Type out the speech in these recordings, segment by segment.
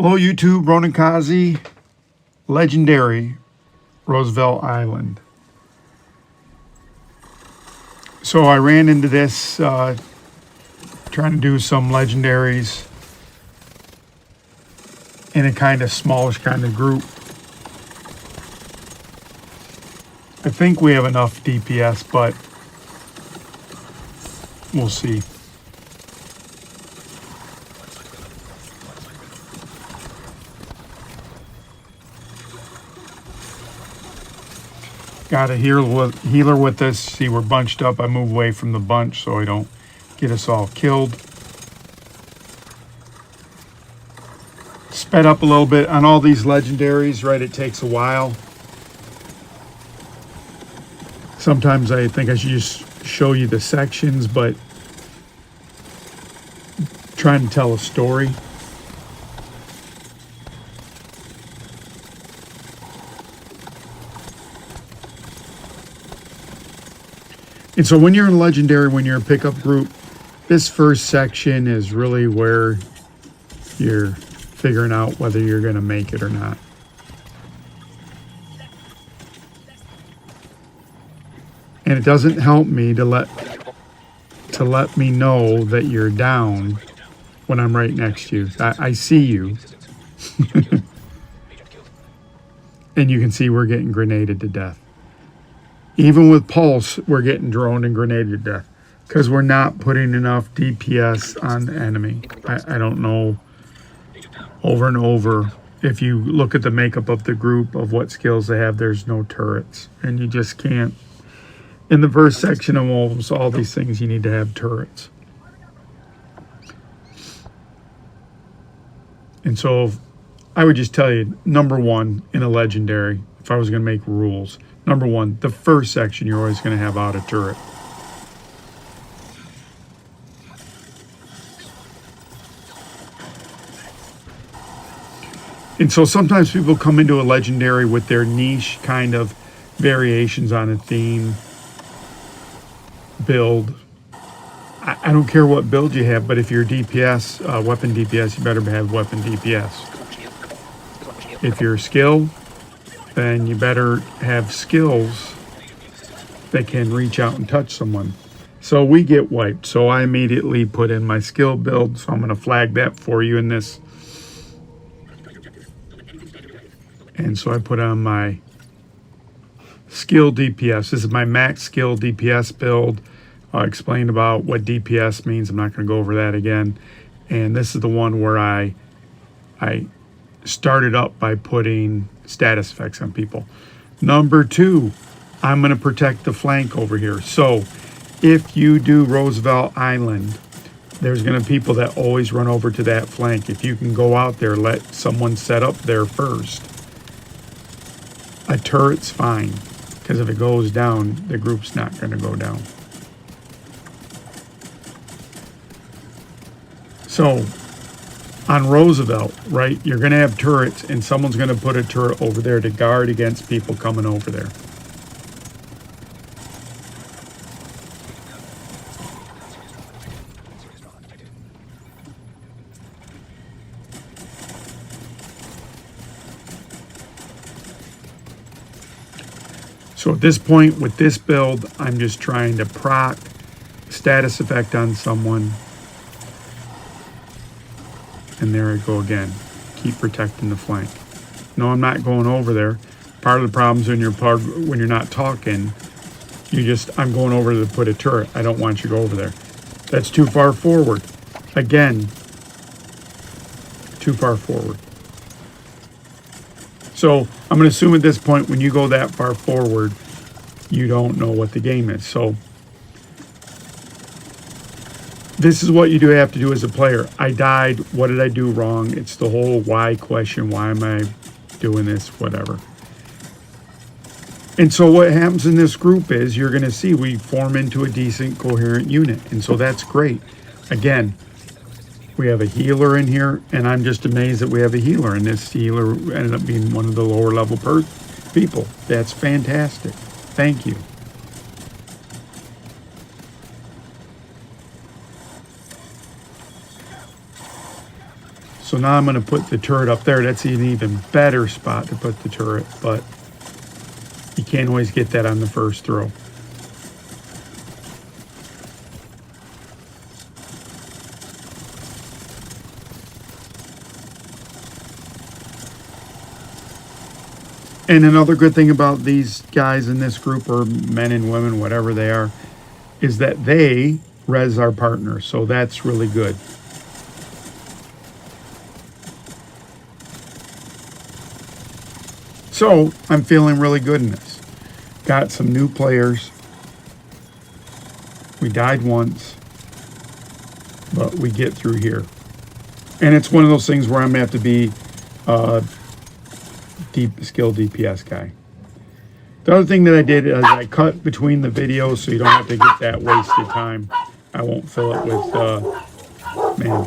Hello YouTube, Ronan Kazi, Legendary, Roosevelt Island. So I ran into this trying to do some legendaries in a kind of smallish kind of group. I think we have enough DPS, but we'll see. Got a healer with us. See, we're bunched up. I move away from the bunch so I don't get us all killed. Sped up a little bit on all these legendaries, right? It takes a while. Sometimes I think I should just show you the sections, but trying to tell a story. And so when you're in Legendary, when you're in pickup group, this first section is really where you're figuring out whether you're going to make it or not. And it doesn't help me to let me know that you're down when I'm right next to you. I see you. And you can see we're getting grenaded to death. Even with Pulse, we're getting droned and grenaded to death because we're not putting enough DPS on the enemy. I don't know, over and over, if you look at the makeup of the group of what skills they have, there's no turrets. And you just can't. In the first section of almost all these things, you need to have turrets. And so I would just tell you, number one, in a Legendary, if I was going to make rules, number one, the first section you're always going to have out a turret. And so sometimes people come into a Legendary with their niche kind of variations on a theme, build. I don't care what build you have, but if you're DPS, weapon DPS, you better have weapon DPS. If you're skill, then you better have skills that can reach out and touch someone. So we get wiped. So I immediately put in my skill build. So I'm going to flag that for you in this. And so I put on my skill DPS. This is my max skill DPS build. I explained about what DPS means. I'm not going to go over that again. And this is the one where I started up by putting status effects on people. Number two, I'm going to protect the flank over here. So if you do Roosevelt Island, there's going to be people that always run over to that flank. If you can go out there, let someone set up there first. A turret's fine, because if it goes down, the group's not going to go down. So on Roosevelt, right, you're going to have turrets, and someone's going to put a turret over there to guard against people coming over there. So at this point, with this build, I'm just trying to proc status effect on someone. And there I go again. Keep protecting the flank. No, I'm not going over there. Part of the problems when you're not talking, I'm going over to put a turret. I don't want you to go over there. That's too far forward. Again, too far forward. So I'm going to assume at this point, when you go that far forward, you don't know what the game is. So this is what you do have to do as a player. I died. What did I do wrong? It's the whole why question. Why am I doing this? Whatever. And so what happens in this group is you're going to see we form into a decent, coherent unit. And so that's great. Again, we have a healer in here, and I'm just amazed that we have a healer. And this healer ended up being one of the lower level people. That's fantastic. Thank you. So now I'm going to put the turret up there. That's an even better spot to put the turret, but you can't always get that on the first throw. And another good thing about these guys in this group, or men and women, whatever they are, is that they res our partners. So that's really good. So I'm feeling really good in this. Got some new players. We died once, but we get through here. And it's one of those things where I'm going to have to be deep skill DPS guy. The other thing that I did is I cut between the videos so you don't have to get that wasted time. I won't fill it with, man.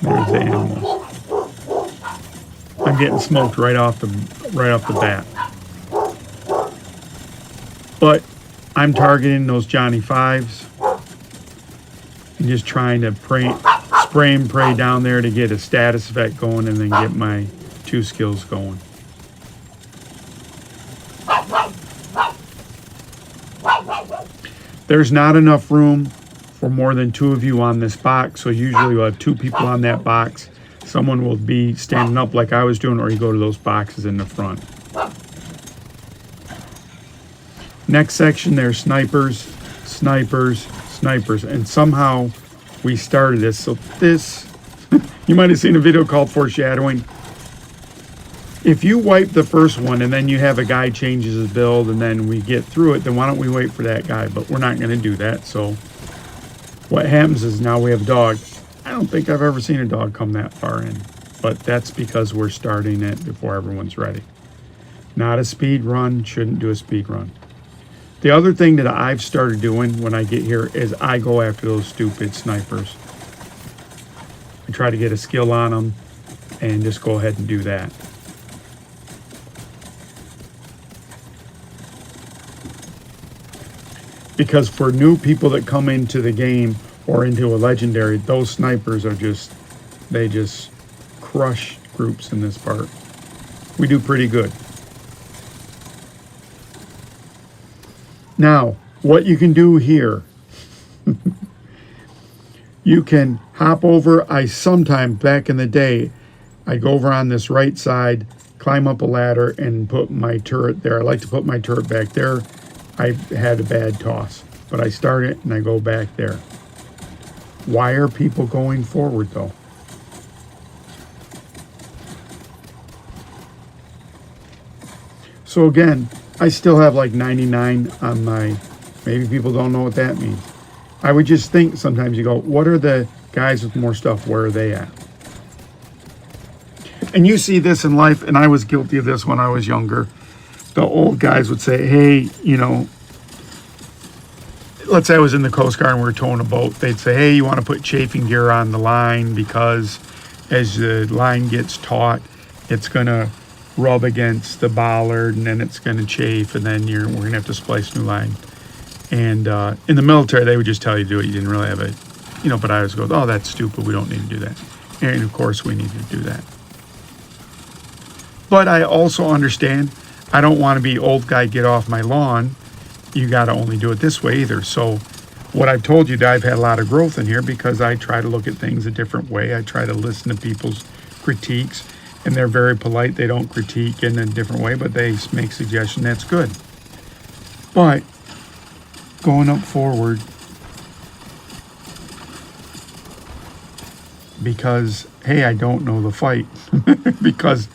There's the animals. I'm getting smoked right off the bat. But I'm targeting those Johnny 5s and just trying to spray and pray down there to get a status effect going and then get my 2 skills going. There's not enough room for more than 2 of you on this box, so usually you'll have 2 people on that box. Someone will be standing up like I was doing, or you go to those boxes in the front. Next section, there's snipers, snipers, snipers, and somehow we started this. So this, you might have seen a video called Foreshadowing. If you wipe the first one and then you have a guy changes his build and then we get through it, then why don't we wait for that guy? But we're not going to do that. So what happens is now we have a dog. I don't think I've ever seen a dog come that far in, but that's because we're starting it before everyone's ready. Not a speed run, shouldn't do a speed run. The other thing that I've started doing when I get here is I go after those stupid snipers. I try to get a skill on them and just go ahead and do that. Because for new people that come into the game or into a legendary, those snipers are they just crush groups in this part. We do pretty good. Now, what you can do here, you can hop over. I sometimes, back in the day, I go over on this right side, climb up a ladder and put my turret there. I like to put my turret back there. I had a bad toss, but I start it and I go back there. Why are people going forward though? So again, I still have like 99 on my, maybe people don't know what that means. I would just think sometimes you go, what are the guys with more stuff? Where are they at? And you see this in life, and I was guilty of this when I was younger. The old guys would say, hey, you know, let's say I was in the Coast Guard and we were towing a boat. They'd say, hey, you want to put chafing gear on the line because as the line gets taut, it's going to rub against the bollard and then it's going to chafe and then we're going to have to splice new line. And in the military, they would just tell you to do it. You didn't really have a, you know, but I always go, oh, that's stupid. We don't need to do that. And of course, we need to do that. But I also understand I don't want to be old guy, get off my lawn. You got to only do it this way either. So what I've told you, I've had a lot of growth in here because I try to look at things a different way. I try to listen to people's critiques, and they're very polite. They don't critique in a different way, but they make suggestions. That's good. But going up forward, because, hey, I don't know the fight. Because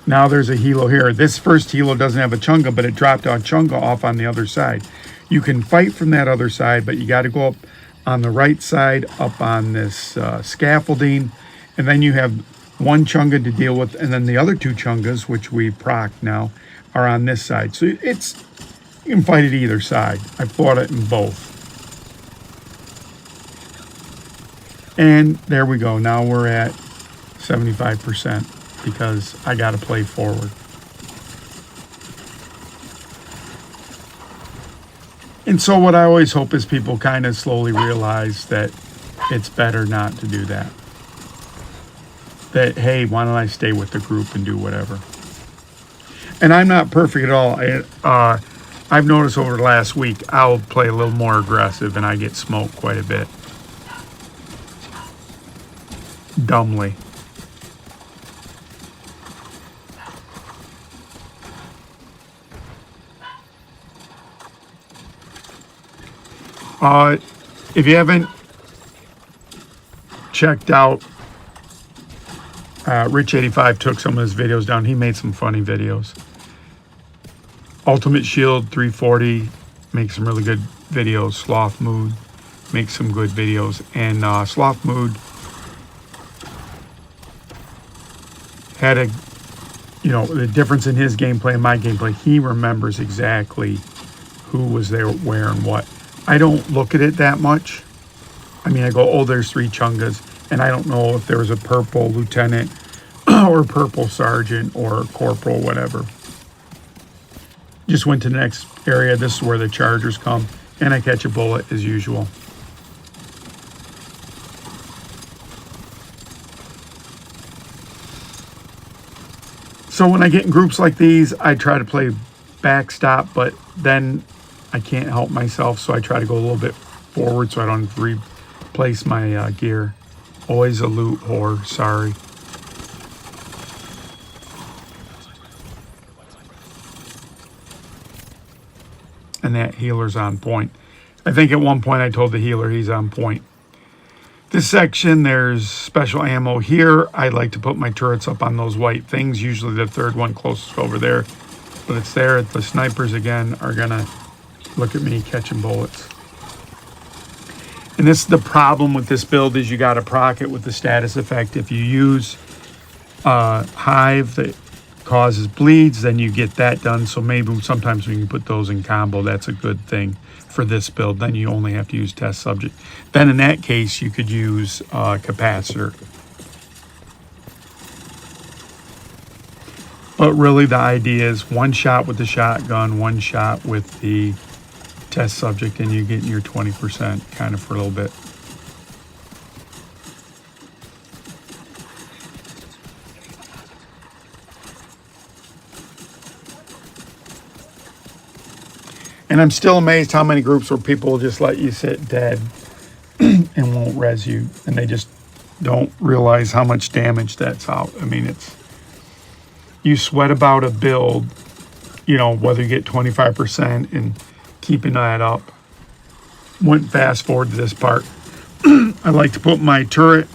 now there's a helo here. This first helo doesn't have a chunga, but it dropped a chunga off on the other side. You can fight from that other side, but you got to go up on the right side, up on this scaffolding, and then you have one chunga to deal with, and then the other 2 chungas, which we proc now, are on this side. So it's, you can fight at either side. I fought it in both. And there we go. Now we're at 75%. Because I got to play forward. And so what I always hope is people kind of slowly realize that it's better not to do that. that, hey, why don't I stay with the group and do whatever? And I'm not perfect at all. I've noticed over the last week, I'll play a little more aggressive and I get smoked quite a bit. Dumbly. If you haven't checked out, Rich85 took some of his videos down. He made some funny videos. Ultimate Shield 340 makes some really good videos. Sloth Mood makes some good videos. And Sloth Mood had a, the difference in his gameplay and my gameplay. He remembers exactly who was there, where, and what. I don't look at it that much. I mean, I go, oh, there's 3 Chungas, and I don't know if there was a purple lieutenant or purple sergeant or corporal, whatever. Just went to the next area. This is where the chargers come, and I catch a bullet as usual. So when I get in groups like these, I try to play backstop, but then I can't help myself, so I try to go a little bit forward so I don't replace my gear. Always a loot whore, sorry. And that healer's on point. I think at one point I told the healer he's on point. This section, there's special ammo here. I like to put my turrets up on those white things, usually the third one closest over there. But it's there. The snipers, again, are going to look at me catching bullets. And this is the problem with this build, is you got to proc it with the status effect. If you use Hive that causes bleeds, then you get that done. So maybe sometimes when you put those in combo, that's a good thing for this build. Then you only have to use test subject. Then in that case, you could use capacitor. But really the idea is one shot with the shotgun, one shot with the test subject, and you get your 20% kind of for a little bit. And I'm still amazed how many groups where people will just let you sit dead and won't res you, and they just don't realize how much damage that's out. I mean, you sweat about a build, whether you get 25% and keeping that up. Went fast forward to this part. I like to put my turret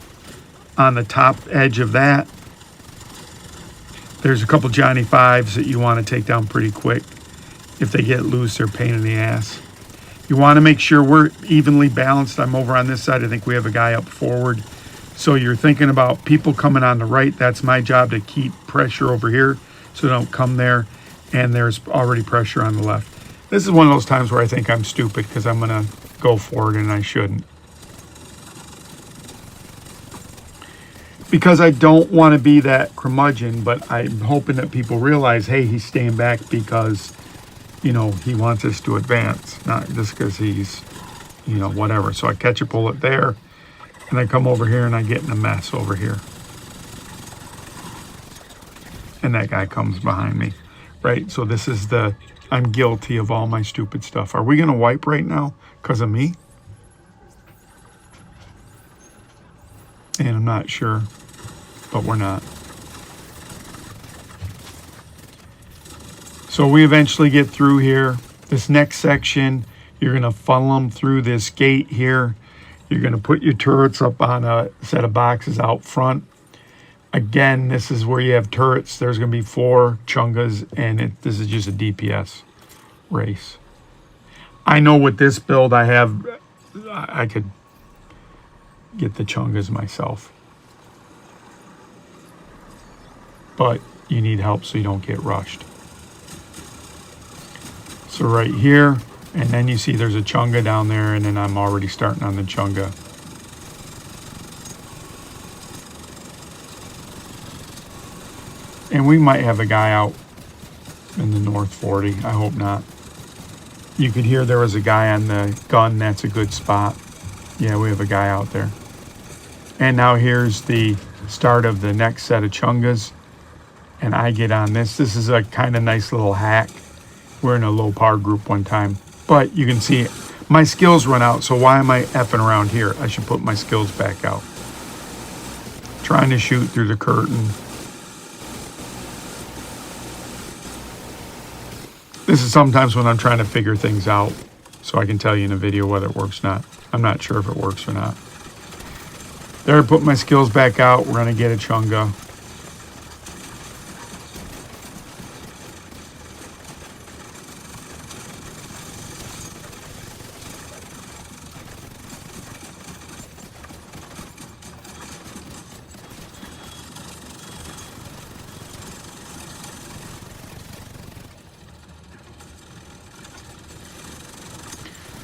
on the top edge of that. There's a couple Johnny 5s that you want to take down pretty quick. If they get loose, they're a pain in the ass. You want to make sure we're evenly balanced. I'm over on this side. I think we have a guy up forward. So you're thinking about people coming on the right. That's my job, to keep pressure over here so they don't come there. And there's already pressure on the left. This is one of those times where I think I'm stupid because I'm going to go forward and I shouldn't. Because I don't want to be that curmudgeon, but I'm hoping that people realize, hey, he's staying back because, he wants us to advance, not just because he's, whatever. So I catch a bullet there, and I come over here and I get in a mess over here. And that guy comes behind me, right? So this is I'm guilty of all my stupid stuff. Are we going to wipe right now because of me? And I'm not sure, but we're not. So we eventually get through here. This next section, you're going to funnel them through this gate here. You're going to put your turrets up on a set of boxes out front. Again, this is where you have turrets. There's going to be 4 Chungas, and this is just a DPS race. I know with this build I could get the Chungas myself. But you need help so you don't get rushed. So right here, and then you see there's a Chunga down there, and then I'm already starting on the Chunga. And we might have a guy out in the North 40. I hope not. You could hear there was a guy on the gun. That's a good spot. Yeah, we have a guy out there. And now here's the start of the next set of chungas, and I get on this. This is a kind of nice little hack. We're in a low power group one time, but you can see my skills run out, so why am I effing around here? I should put my skills back out. Trying to shoot through the curtain. This is sometimes when I'm trying to figure things out, so I can tell you in a video whether it works or not. I'm not sure if it works or not. There, I put my skills back out. We're gonna get a chunga.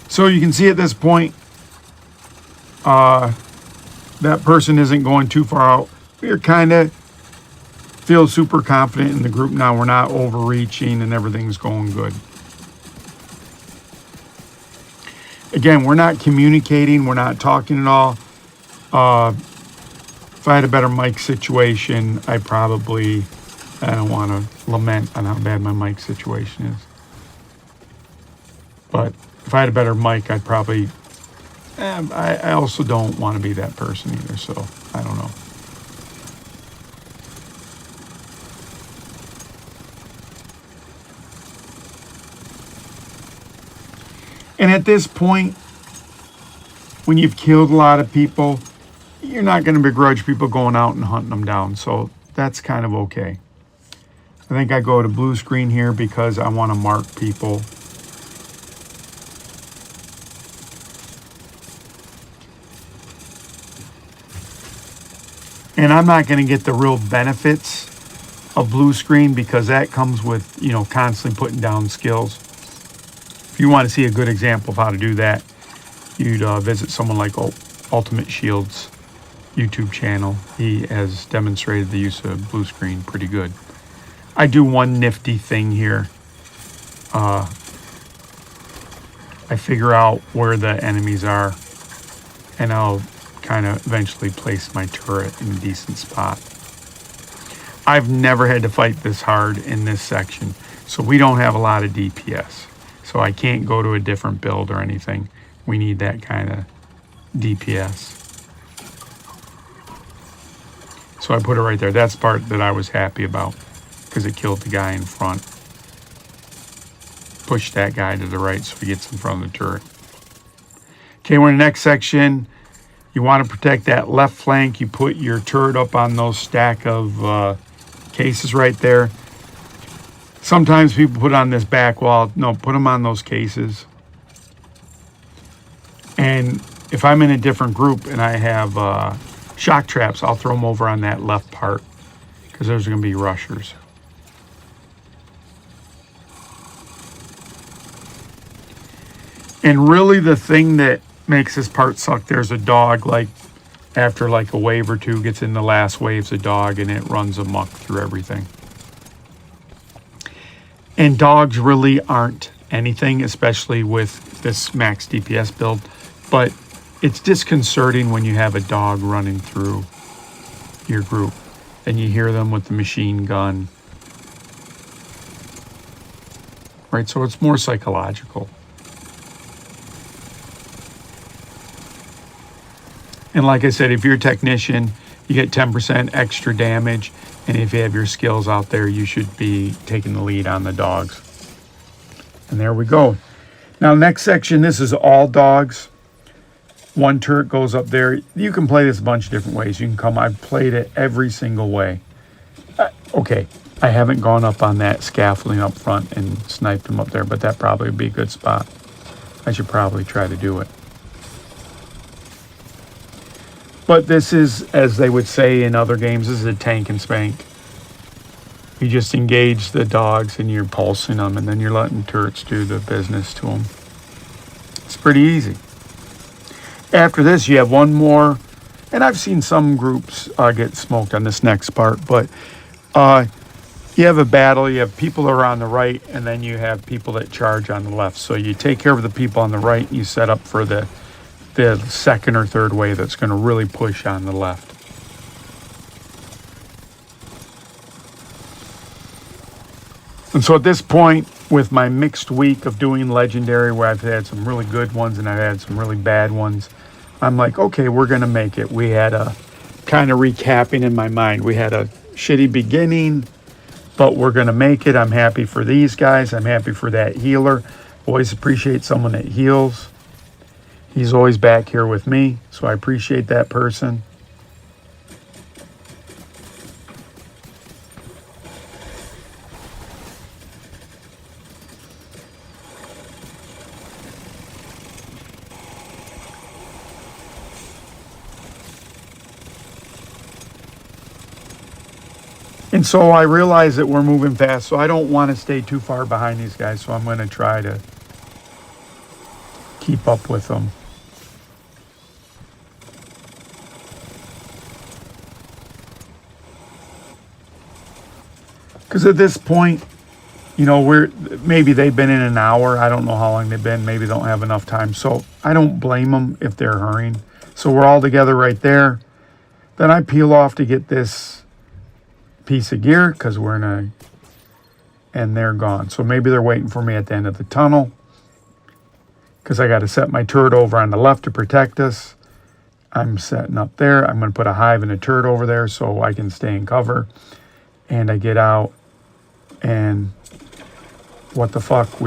So you can see at this point, that person isn't going too far out. We're kind of feel super confident in the group now. We're not overreaching and everything's going good. Again, we're not communicating. We're not talking at all. If I had a better mic situation, I don't want to lament on how bad my mic situation is. But if I had a better mic, I'd probably, I also don't want to be that person either, so I don't know. And at this point, when you've killed a lot of people, you're not going to begrudge people going out and hunting them down, so that's kind of okay. I think I go to blue screen here because I want to mark people. And I'm not going to get the real benefits of blue screen because that comes with, constantly putting down skills. If you want to see a good example of how to do that, you'd visit someone like Ultimate Shield's YouTube channel. He has demonstrated the use of blue screen pretty good. I do one nifty thing here. I figure out where the enemies are, and I'll kind of eventually place my turret in a decent spot. I've never had to fight this hard in this section, so we don't have a lot of DPS. So I can't go to a different build or anything. We need that kind of DPS. So I put it right there. That's the part that I was happy about because it killed the guy in front. Push that guy to the right so he gets in front of the turret. Okay, we're in the next section. You want to protect that left flank. You put your turret up on those stack of cases right there. Sometimes people put on this back wall. No, put them on those cases. And if I'm in a different group and I have shock traps, I'll throw them over on that left part because those are going to be rushers. And really the thing that makes this part suck, there's a dog, like after like a wave or two, gets in the last wave's a dog and it runs amok through everything. And dogs really aren't anything, especially with this max DPS build, but it's disconcerting when you have a dog running through your group and you hear them with the machine gun, right? So it's more psychological. And like I said, if you're a technician, you get 10% extra damage. And if you have your skills out there, you should be taking the lead on the dogs. And there we go. Now, next section, this is all dogs. One turret goes up there. You can play this a bunch of different ways. You can come, I've played it every single way. Okay, I haven't gone up on that scaffolding up front and sniped them up there, but that probably would be a good spot. I should probably try to do it. But this is, as they would say in other games, this is a tank and spank. You just engage the dogs and you're pulsing them and then you're letting turrets do the business to them. It's pretty easy. After this, you have one more, and I've seen some groups get smoked on this next part, but you have a battle, you have people that are on the right, and then you have people that charge on the left. So you take care of the people on the right and you set up for the second or third wave that's going to really push on the left. And so at this point, with my mixed week of doing Legendary, where I've had some really good ones and I've had some really bad ones, I'm like, okay, we're going to make it. We had a kind of recapping in my mind. We had a shitty beginning, but we're going to make it. I'm happy for these guys. I'm happy for that healer. Always appreciate someone that heals. He's always back here with me, so I appreciate that person. And so I realize that we're moving fast, so I don't want to stay too far behind these guys, so I'm going to try to keep up with them. Because at this point, you know, maybe they've been in an hour. I don't know how long they've been. Maybe they don't have enough time. So I don't blame them if they're hurrying. So we're all together right there. Then I peel off to get this piece of gear because we're in a, and they're gone. So maybe they're waiting for me at the end of the tunnel because I got to set my turret over on the left to protect us. I'm setting up there. I'm going to put a hive and a turret over there so I can stay in cover. And I get out and what the fuck